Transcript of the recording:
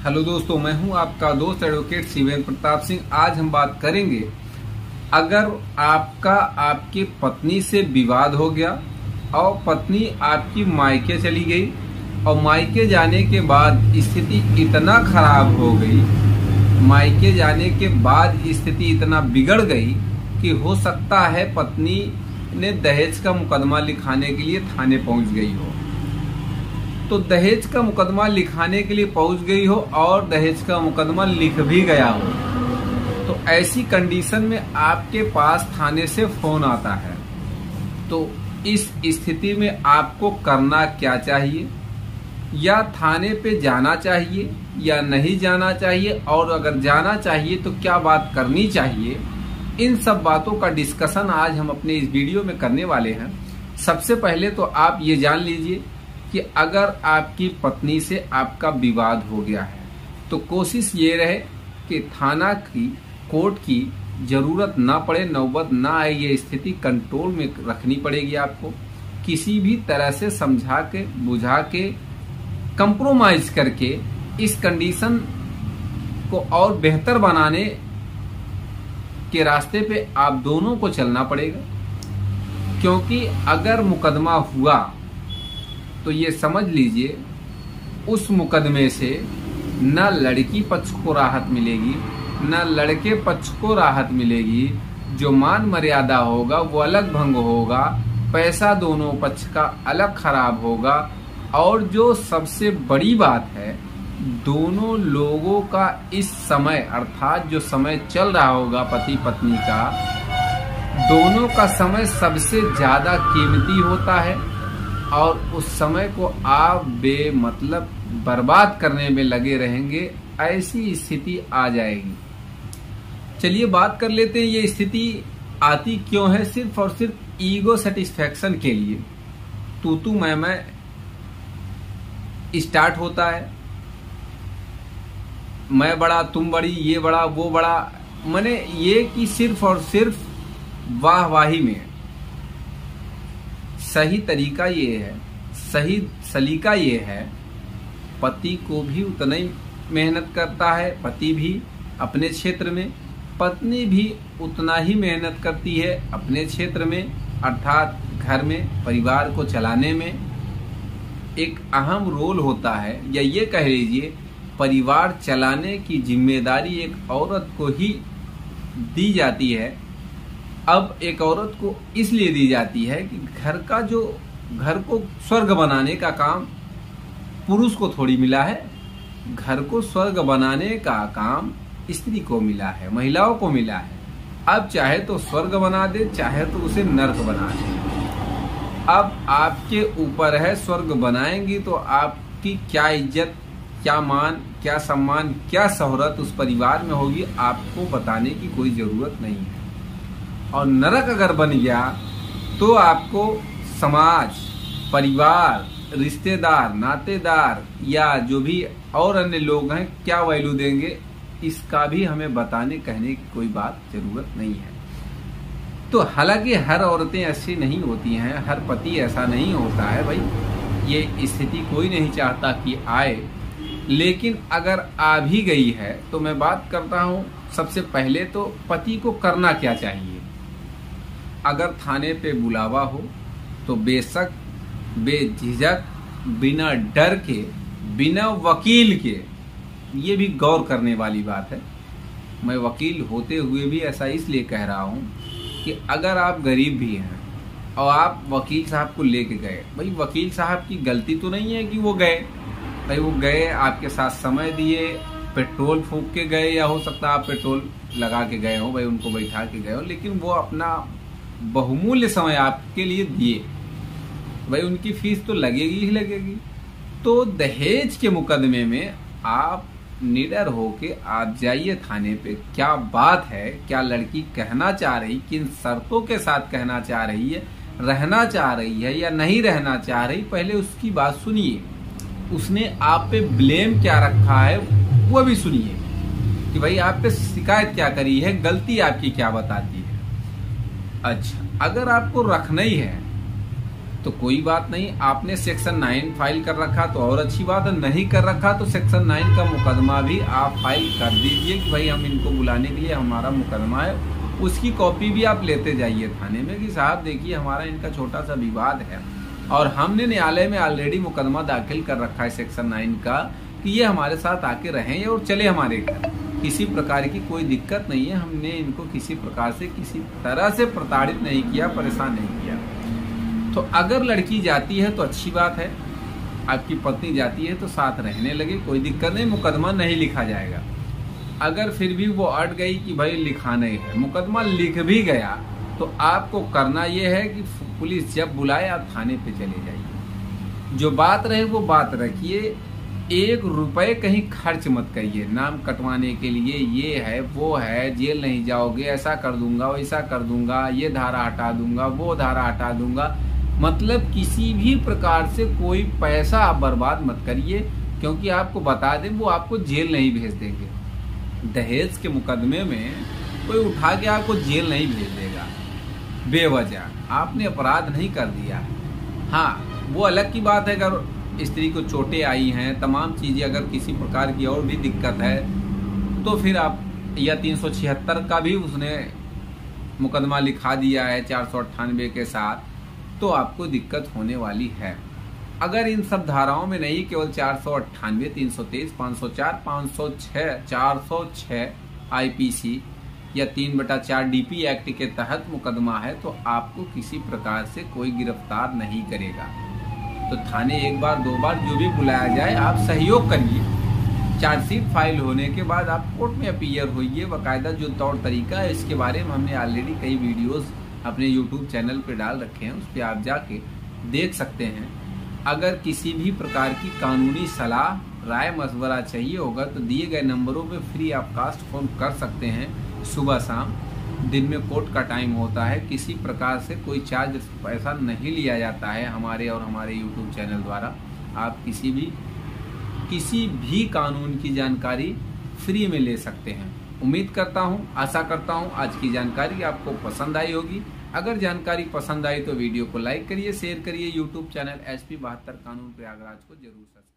Hello दोस्तों, मैं हूं आपका दोस्त एडवोकेट शिवेंद्र प्रताप सिंह। आज हम बात करेंगे, अगर आपका आपकी पत्नी से विवाद हो गया और पत्नी आपकी मायके चली गई और मायके जाने के बाद स्थिति इतना खराब हो गई, मायके जाने के बाद स्थिति इतना बिगड़ गई कि हो सकता है पत्नी ने दहेज का मुकदमा लिखाने के लिए थाने पहुंच गई हो। तो दहेज का मुकदमा लिखाने के लिए पहुंच गई हो और दहेज का मुकदमा लिख भी गया हो, तो ऐसी कंडीशन में आपके पास थाने से फोन आता है। तो इस स्थिति में आपको करना क्या चाहिए, या थाने पे जाना चाहिए या नहीं जाना चाहिए, और अगर जाना चाहिए तो क्या बात करनी चाहिए, इन सब बातों का डिस्कशन आज हम अपने इस वीडियो में करने वाले हैं। सबसे पहले तो आप ये जान लीजिए कि अगर आपकी पत्नी से आपका विवाद हो गया है तो कोशिश ये रहे कि थाना की, कोर्ट की जरूरत ना पड़े, नौबत ना आए, ये स्थिति कंट्रोल में रखनी पड़ेगी आपको। किसी भी तरह से समझा के, बुझा के, कंप्रोमाइज करके इस कंडीशन को और बेहतर बनाने के रास्ते पे आप दोनों को चलना पड़ेगा। क्योंकि अगर मुकदमा हुआ तो ये समझ लीजिए उस मुकदमे से न लड़की पक्ष को राहत मिलेगी न लड़के पक्ष को राहत मिलेगी। जो मान मर्यादा होगा वो अलग भंग होगा, पैसा दोनों पक्ष का अलग खराब होगा, और जो सबसे बड़ी बात है, दोनों लोगों का इस समय, अर्थात जो समय चल रहा होगा पति पत्नी का, दोनों का समय सबसे ज्यादा कीमती होता है और उस समय को आप बेमतलब बर्बाद करने में लगे रहेंगे। ऐसी स्थिति आ जाएगी। चलिए बात कर लेते हैं, ये स्थिति आती क्यों है। सिर्फ और सिर्फ ईगो सेटिस्फैक्शन के लिए तू मैं स्टार्ट होता है। मैं बड़ा, तुम बड़ी, ये बड़ा, वो बड़ा, माने ये कि सिर्फ और सिर्फ वाहवाही में। सही तरीका ये है, सही सलीका ये है, पति को भी उतना ही मेहनत करता है, पति भी अपने क्षेत्र में, पत्नी भी उतना ही मेहनत करती है अपने क्षेत्र में, अर्थात घर में परिवार को चलाने में। एक अहम रोल होता है, या ये कह लीजिए परिवार चलाने की जिम्मेदारी एक औरत को ही दी जाती है। अब एक औरत को इसलिए दी जाती है कि घर को स्वर्ग बनाने का काम पुरुष को थोड़ी मिला है। घर को स्वर्ग बनाने का काम स्त्री को मिला है, महिलाओं को मिला है। अब चाहे तो स्वर्ग बना दे, चाहे तो उसे नर्क बना दे। अब आपके ऊपर है, स्वर्ग बनाएंगी तो आपकी क्या इज्जत, क्या मान, क्या सम्मान, क्या शोहरत उस परिवार में होगी, आपको बताने की कोई जरूरत नहीं है। और नरक अगर बन गया तो आपको समाज, परिवार, रिश्तेदार, नातेदार या जो भी और अन्य लोग हैं क्या वैल्यू देंगे, इसका भी हमें बताने कहने की कोई बात जरूरत नहीं है। तो हालांकि हर औरतें ऐसी नहीं होती हैं, हर पति ऐसा नहीं होता है भाई, ये स्थिति कोई नहीं चाहता कि आए, लेकिन अगर आ भी गई है तो मैं बात करता हूं सबसे पहले तो पति को करना क्या चाहिए। अगर थाने पे बुलावा हो तो बेशक, बेझिझक, बिना डर के, बिना वकील के, ये भी गौर करने वाली बात है। मैं वकील होते हुए भी ऐसा इसलिए कह रहा हूं कि अगर आप गरीब भी हैं और आप वकील साहब को लेके गए, भाई वकील साहब की गलती तो नहीं है कि वो गए, भाई वो गए, आपके साथ समय दिए, पेट्रोल फूंक के गए, या हो सकता है आप पेट्रोल लगा के गए हो, भाई उनको बैठा के गए हो, लेकिन वो अपना बहुमूल्य समय आपके लिए दिए, भाई उनकी फीस तो लगेगी ही लगेगी। तो दहेज के मुकदमे में आप निडर होके आप जाइए थाने पे, क्या बात है, क्या लड़की कहना चाह रही, किन शर्तों के साथ कहना चाह रही है, रहना चाह रही है या नहीं रहना चाह रही, पहले उसकी बात सुनिए। उसने आप पे ब्लेम क्या रखा है वो भी सुनिए कि भाई आप पे शिकायत क्या करी है, गलती आपकी क्या बताती है। अच्छा, अगर आपको रखना ही है तो कोई बात नहीं, आपने सेक्शन 9 फाइल कर रखा तो और अच्छी बात है, नहीं कर रखा तो सेक्शन 9 का मुकदमा भी आप फाइल कर दीजिए कि भाई हम इनको बुलाने के लिए हमारा मुकदमा है। उसकी कॉपी भी आप लेते जाइए थाने में कि साहब देखिए हमारा इनका छोटा सा विवाद है और हमने न्यायालय में ऑलरेडी मुकदमा दाखिल कर रखा है सेक्शन 9 का कि ये हमारे साथ आके रहें और चले हमारे घर, किसी प्रकार की कोई दिक्कत नहीं है, हमने इनको किसी प्रकार से किसी तरह से प्रताड़ित नहीं किया, परेशान नहीं किया। तो अगर लड़की जाती है तो अच्छी बात है, आपकी पत्नी जाती है तो साथ रहने लगे, कोई दिक्कत नहीं, मुकदमा नहीं लिखा जाएगा। अगर फिर भी वो अट गई कि भाई लिखाना ही है, मुकदमा लिख भी गया तो आपको करना ये है कि पुलिस जब बुलाए आप थाने पे चले जाइए, जो बात रहे वो बात रखिए, 1 रुपए कहीं खर्च मत करिए नाम कटवाने के लिए, ये है वो है, जेल नहीं जाओगे, ऐसा कर दूंगा वैसा कर दूंगा, ये धारा हटा दूंगा वो धारा हटा दूंगा, मतलब किसी भी प्रकार से कोई पैसा आप बर्बाद मत करिए, क्योंकि आपको बता दें वो आपको जेल नहीं भेज देंगे। दहेज के मुकदमे में कोई उठा के आपको जेल नहीं भेज देगा बेवजह, आपने अपराध नहीं कर दिया। हाँ वो अलग की बात है, अगर स्त्री को चोटें आई हैं, तमाम चीजें, अगर किसी प्रकार की और भी दिक्कत है तो फिर आप या 376 का भी उसने मुकदमा लिखा दिया है 498 के साथ, तो आपको दिक्कत होने वाली है। अगर इन सब धाराओं में नहीं, केवल 498, 323, 504, 506, 406 आईपीसी या 3/4 डीपी एक्ट के तहत मुकदमा है तो आपको किसी प्रकार से कोई गिरफ्तार नहीं करेगा। तो थाने 1 बार 2 बार जो भी बुलाया जाए आप सहयोग करिए, चार्जशीट फाइल होने के बाद आप कोर्ट में अपीयर होइए, बाकायदा जो तौर तरीका है इसके बारे में हमने ऑलरेडी कई वीडियोस अपने YouTube चैनल पे डाल रखे हैं, उस पर आप जाके देख सकते हैं। अगर किसी भी प्रकार की कानूनी सलाह, राय, मशवरा चाहिए होगा तो दिए गए नंबरों पे फ्री ऑफ कास्ट फोन कर सकते हैं। सुबह शाम, दिन में कोर्ट का टाइम होता है, किसी प्रकार से कोई चार्ज पैसा नहीं लिया जाता है हमारे और हमारे YouTube चैनल द्वारा। आप किसी भी कानून की जानकारी फ्री में ले सकते हैं। उम्मीद करता हूं, आशा करता हूं आज की जानकारी आपको पसंद आई होगी। अगर जानकारी पसंद आई तो वीडियो को लाइक करिए, शेयर करिए, YouTube चैनल SP 72 कानून प्रयागराज को जरूर सब्सक्राइब